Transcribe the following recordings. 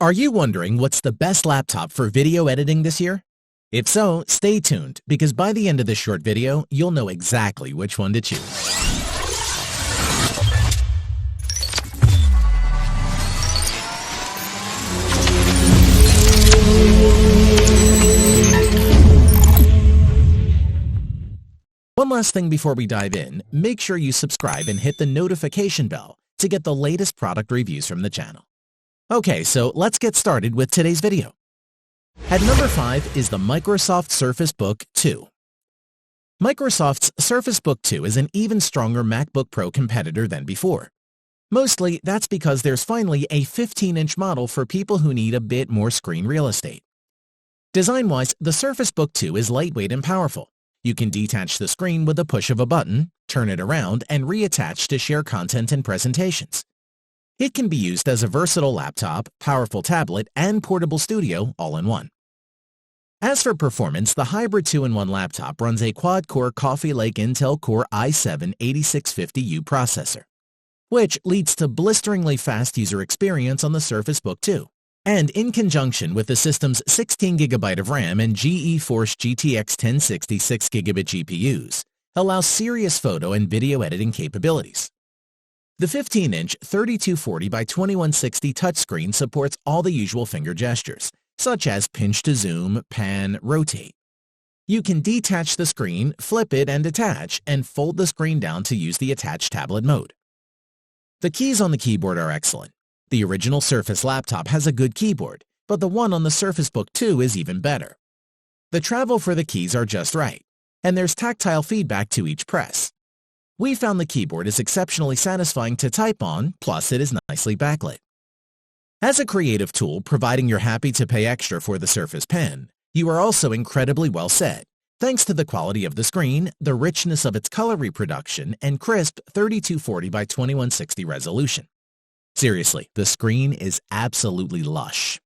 Are you wondering what's the best laptop for video editing this year? If so, stay tuned, because by the end of this short video, you'll know exactly which one to choose. One last thing before we dive in, make sure you subscribe and hit the notification bell to get the latest product reviews from the channel. Okay, so let's get started with today's video. At number 5 is the Microsoft Surface Book 2. Microsoft's Surface Book 2 is an even stronger MacBook Pro competitor than before. Mostly, that's because there's finally a 15-inch model for people who need a bit more screen real estate. Design-wise, the Surface Book 2 is lightweight and powerful. You can detach the screen with the push of a button, turn it around, and reattach to share content and presentations. It can be used as a versatile laptop, powerful tablet, and portable studio all in one. As for performance, the hybrid 2-in-1 laptop runs a quad-core Coffee Lake Intel Core i7-8650U processor, which leads to blisteringly fast user experience on the Surface Book 2. And in conjunction with the system's 16GB of RAM and GeForce GTX 1060 6GB GPUs, allows serious photo and video editing capabilities. The 15-inch 3240 by 2160 touchscreen supports all the usual finger gestures, such as pinch to zoom, pan, rotate. You can detach the screen, flip it and attach, and fold the screen down to use the attached tablet mode. The keys on the keyboard are excellent. The original Surface laptop has a good keyboard, but the one on the Surface Book 2 is even better. The travel for the keys are just right, and there's tactile feedback to each press. We found the keyboard is exceptionally satisfying to type on, plus it is nicely backlit. As a creative tool, providing you're happy to pay extra for the Surface Pen, you are also incredibly well set, thanks to the quality of the screen, the richness of its color reproduction, and crisp 3240 by 2160 resolution. Seriously, the screen is absolutely lush.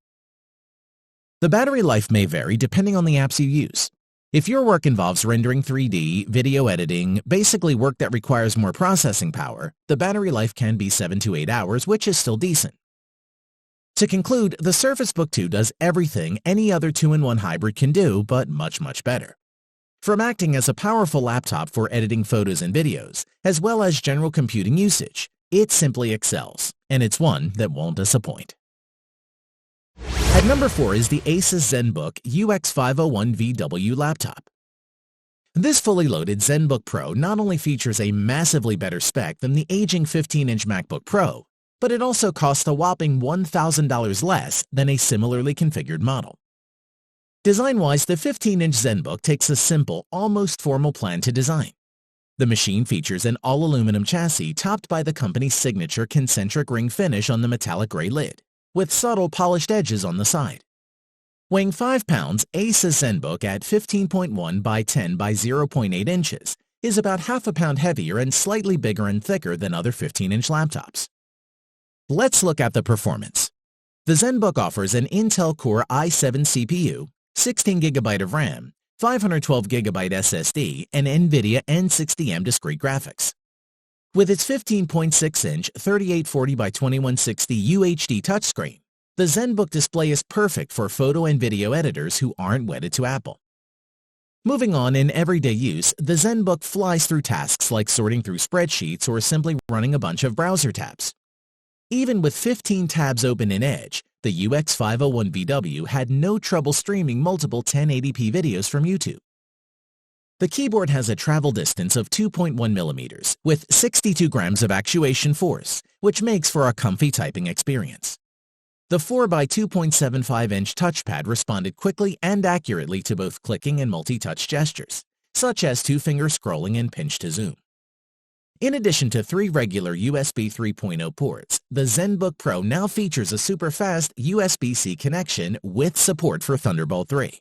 The battery life may vary depending on the apps you use. If your work involves rendering 3D, video editing, basically work that requires more processing power, the battery life can be 7 to 8 hours, which is still decent. To conclude, the Surface Book 2 does everything any other 2-in-1 hybrid can do, but much, much better. From acting as a powerful laptop for editing photos and videos, as well as general computing usage, it simply excels, and it's one that won't disappoint. At number 4 is the Asus ZenBook UX501VW laptop. This fully loaded ZenBook Pro not only features a massively better spec than the aging 15-inch MacBook Pro, but it also costs a whopping $1,000 less than a similarly configured model. Design-wise, the 15-inch ZenBook takes a simple, almost formal plan to design. The machine features an all-aluminum chassis topped by the company's signature concentric ring finish on the metallic gray lid, with subtle polished edges on the side. Weighing 5 pounds, Asus ZenBook at 15.1 by 10 by 0.8 inches is about half a pound heavier and slightly bigger and thicker than other 15-inch laptops. Let's look at the performance. The ZenBook offers an Intel Core i7 CPU, 16GB of RAM, 512GB SSD, and NVIDIA N60M discrete graphics. With its 15.6-inch 3840 by 2160 UHD touchscreen, the ZenBook display is perfect for photo and video editors who aren't wedded to Apple. Moving on, in everyday use, the ZenBook flies through tasks like sorting through spreadsheets or simply running a bunch of browser tabs. Even with 15 tabs open in Edge, the UX501VW had no trouble streaming multiple 1080p videos from YouTube. The keyboard has a travel distance of 2.1 millimeters with 62 grams of actuation force, which makes for a comfy typing experience. The 4x2.75-inch touchpad responded quickly and accurately to both clicking and multi-touch gestures, such as two-finger scrolling and pinch to zoom. In addition to 3 regular USB 3.0 ports, the ZenBook Pro now features a super-fast USB-C connection with support for Thunderbolt 3.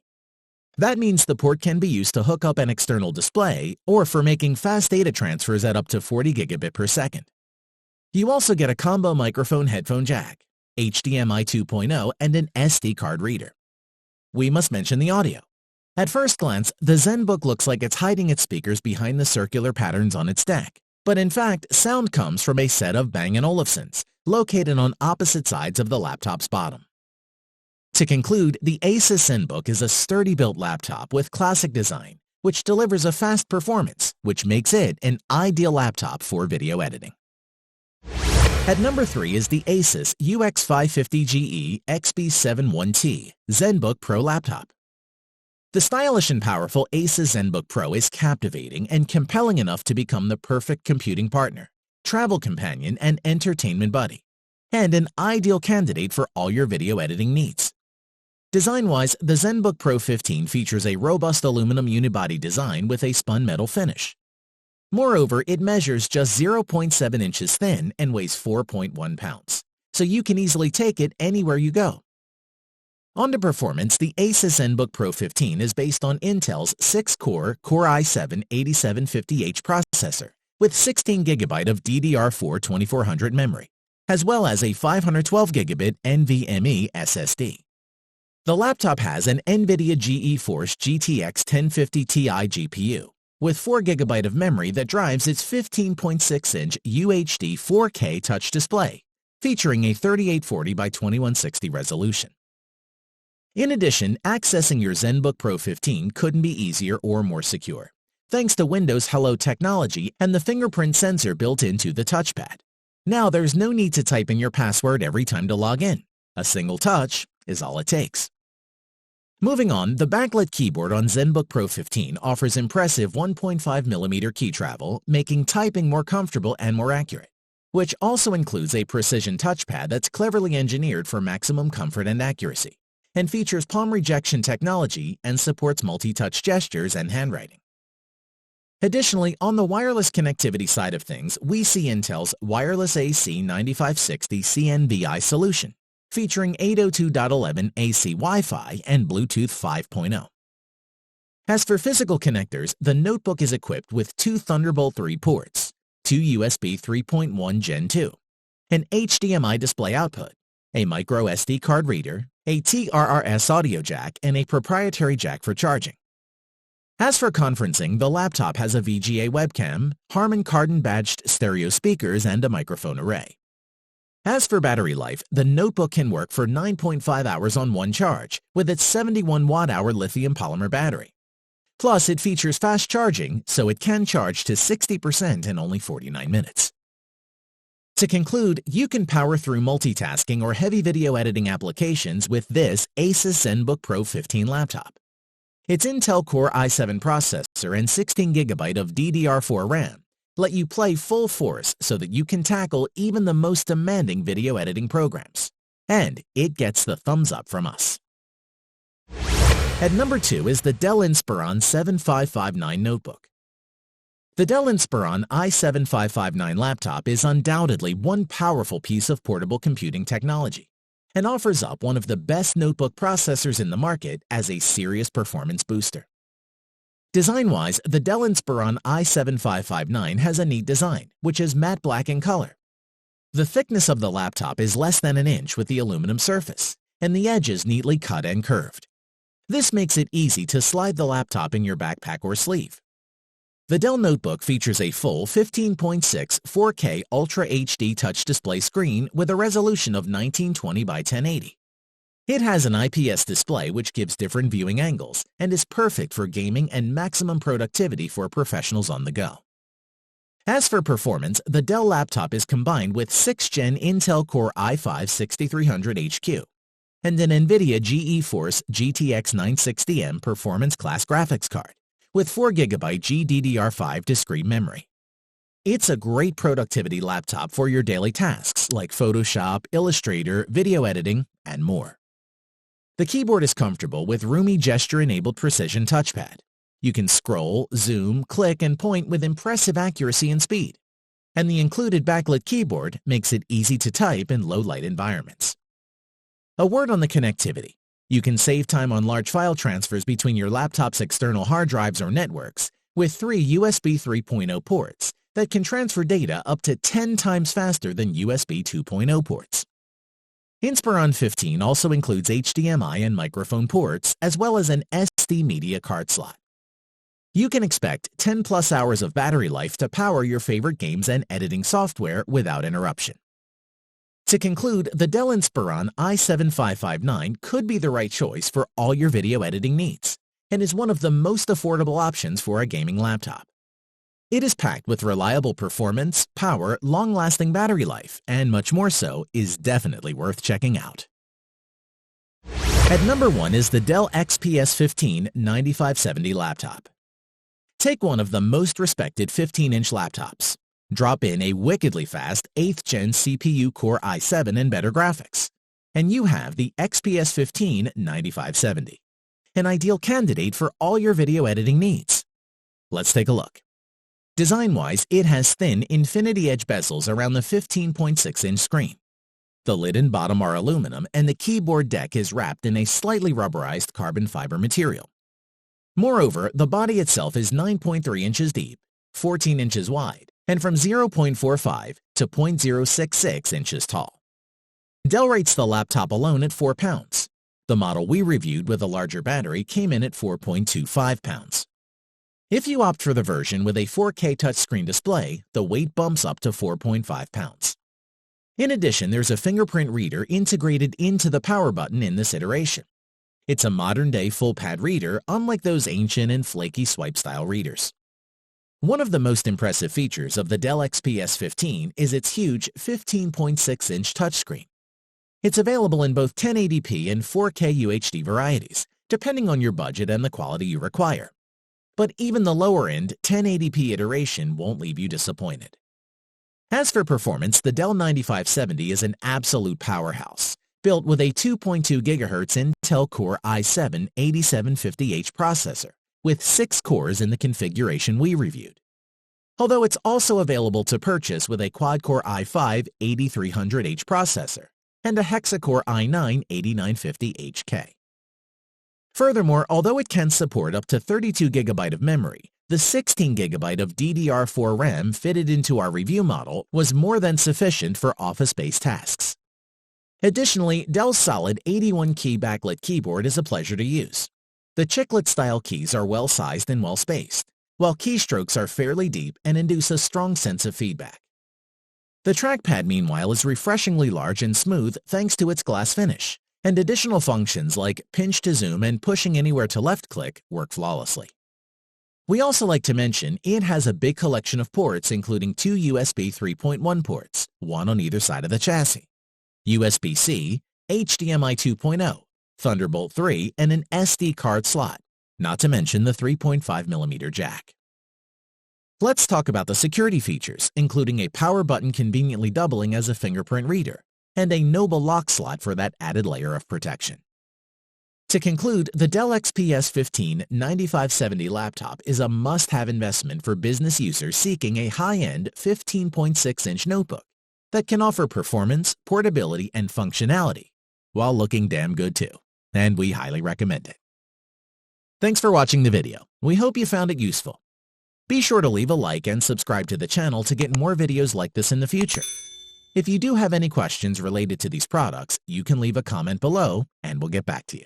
That means the port can be used to hook up an external display or for making fast data transfers at up to 40 gigabit per second. You also get a combo microphone headphone jack, HDMI 2.0, and an SD card reader. We must mention the audio. At first glance, the ZenBook looks like it's hiding its speakers behind the circular patterns on its deck. But in fact, sound comes from a set of Bang & Olufsen's, located on opposite sides of the laptop's bottom. To conclude, the Asus ZenBook is a sturdy built laptop with classic design, which delivers a fast performance, which makes it an ideal laptop for video editing. At number 3 is the Asus UX550GE XB71T ZenBook Pro laptop. The stylish and powerful Asus ZenBook Pro is captivating and compelling enough to become the perfect computing partner, travel companion, and entertainment buddy, and an ideal candidate for all your video editing needs. Design-wise, the ZenBook Pro 15 features a robust aluminum unibody design with a spun metal finish. Moreover, it measures just 0.7 inches thin and weighs 4.1 pounds, so you can easily take it anywhere you go. On to performance, the Asus ZenBook Pro 15 is based on Intel's 6-core Core i7-8750H processor with 16GB of DDR4 2400 memory, as well as a 512GB NVMe SSD. The laptop has an NVIDIA GeForce GTX 1050 Ti GPU with 4GB of memory that drives its 15.6-inch UHD 4K touch display, featuring a 3840 by 2160 resolution. In addition, accessing your ZenBook Pro 15 couldn't be easier or more secure, thanks to Windows Hello technology and the fingerprint sensor built into the touchpad. Now there's no need to type in your password every time to log in. A single touch is all it takes. Moving on, the backlit keyboard on ZenBook Pro 15 offers impressive 1.5mm key travel, making typing more comfortable and more accurate, which also includes a precision touchpad that's cleverly engineered for maximum comfort and accuracy, and features palm rejection technology and supports multi-touch gestures and handwriting. Additionally, on the wireless connectivity side of things, we see Intel's Wireless AC 9560 CNVI solution, featuring 802.11 AC Wi-Fi and Bluetooth 5.0. As for physical connectors, the notebook is equipped with 2 Thunderbolt 3 ports, 2 USB 3.1 Gen 2, an HDMI display output, a micro SD card reader, a TRRS audio jack, and a proprietary jack for charging. As for conferencing, the laptop has a VGA webcam, Harman Kardon badged stereo speakers, and a microphone array. As for battery life, the notebook can work for 9.5 hours on one charge with its 71 watt-hour lithium polymer battery. Plus, it features fast charging, so it can charge to 60% in only 49 minutes. To conclude, you can power through multitasking or heavy video editing applications with this Asus ZenBook Pro 15 laptop. Its Intel Core i7 processor and 16GB of DDR4 RAM let you play full force so that you can tackle even the most demanding video editing programs. And it gets the thumbs up from us. At number 2 is the Dell Inspiron 7559 notebook. The Dell Inspiron i7-5559 laptop is undoubtedly one powerful piece of portable computing technology and offers up one of the best notebook processors in the market as a serious performance booster. Design-wise, the Dell Inspiron i7-5559 has a neat design, which is matte black in color. The thickness of the laptop is less than an inch with the aluminum surface, and the edges neatly cut and curved. This makes it easy to slide the laptop in your backpack or sleeve. The Dell notebook features a full 15.6 4K Ultra HD touch display screen with a resolution of 1920 by 1080. It has an IPS display which gives different viewing angles and is perfect for gaming and maximum productivity for professionals on the go. As for performance, the Dell laptop is combined with 6th Gen Intel Core i5-6300HQ and an NVIDIA GeForce GTX 960M performance class graphics card with 4GB GDDR5 discrete memory. It's a great productivity laptop for your daily tasks like Photoshop, Illustrator, video editing, and more. The keyboard is comfortable with roomy gesture-enabled precision touchpad. You can scroll, zoom, click, and point with impressive accuracy and speed. And the included backlit keyboard makes it easy to type in low-light environments. A word on the connectivity. You can save time on large file transfers between your laptop's external hard drives or networks with 3 USB 3.0 ports that can transfer data up to 10 times faster than USB 2.0 ports. Inspiron 15 also includes HDMI and microphone ports, as well as an SD media card slot. You can expect 10+ hours of battery life to power your favorite games and editing software without interruption. To conclude, the Dell Inspiron i7-5559 could be the right choice for all your video editing needs and is one of the most affordable options for a gaming laptop. It is packed with reliable performance, power, long-lasting battery life, and much more so is definitely worth checking out. At number 1 is the Dell XPS 15 9570 laptop. Take one of the most respected 15-inch laptops. Drop in a wickedly fast 8th Gen CPU Core i7 and better graphics, and you have the XPS 15 9570, an ideal candidate for all your video editing needs. Let's take a look. Design-wise, it has thin infinity edge bezels around the 15.6-inch screen. The lid and bottom are aluminum, and the keyboard deck is wrapped in a slightly rubberized carbon fiber material. Moreover, the body itself is 9.3 inches deep, 14 inches wide, and from 0.45 to 0.066 inches tall. Dell rates the laptop alone at 4 pounds. The model we reviewed with a larger battery came in at 4.25 pounds. If you opt for the version with a 4K touchscreen display, the weight bumps up to 4.5 pounds. In addition, there's a fingerprint reader integrated into the power button in this iteration. It's a modern-day full-pad reader, unlike those ancient and flaky swipe-style readers. One of the most impressive features of the Dell XPS 15 is its huge 15.6-inch touchscreen. It's available in both 1080p and 4K UHD varieties, depending on your budget and the quality you require. But even the lower-end 1080p iteration won't leave you disappointed. As for performance, the Dell 9570 is an absolute powerhouse, built with a 2.2 GHz Intel Core i7-8750H processor, with 6 cores in the configuration we reviewed. Although it's also available to purchase with a quad-core i5-8300H processor and a hexa-core i9-8950HK. Furthermore, although it can support up to 32 GB of memory, the 16 GB of DDR4 RAM fitted into our review model was more than sufficient for office-based tasks. Additionally, Dell's solid 81-key backlit keyboard is a pleasure to use. The chiclet-style keys are well-sized and well-spaced, while keystrokes are fairly deep and induce a strong sense of feedback. The trackpad, meanwhile, is refreshingly large and smooth thanks to its glass finish, and additional functions like pinch to zoom and pushing anywhere to left-click work flawlessly. We also like to mention it has a big collection of ports including 2 USB 3.1 ports, one on either side of the chassis, USB-C, HDMI 2.0, Thunderbolt 3, and an SD card slot, not to mention the 3.5mm jack. Let's talk about the security features, including a power button conveniently doubling as a fingerprint reader, and a Noble lock slot for that added layer of protection. To conclude, the Dell XPS 15 9570 laptop is a must-have investment for business users seeking a high-end 15.6-inch notebook that can offer performance, portability, and functionality, while looking damn good too, and we highly recommend it. Thanks for watching the video. We hope you found it useful. Be sure to leave a like and subscribe to the channel to get more videos like this in the future. If you do have any questions related to these products, you can leave a comment below and we'll get back to you.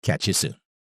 Catch you soon.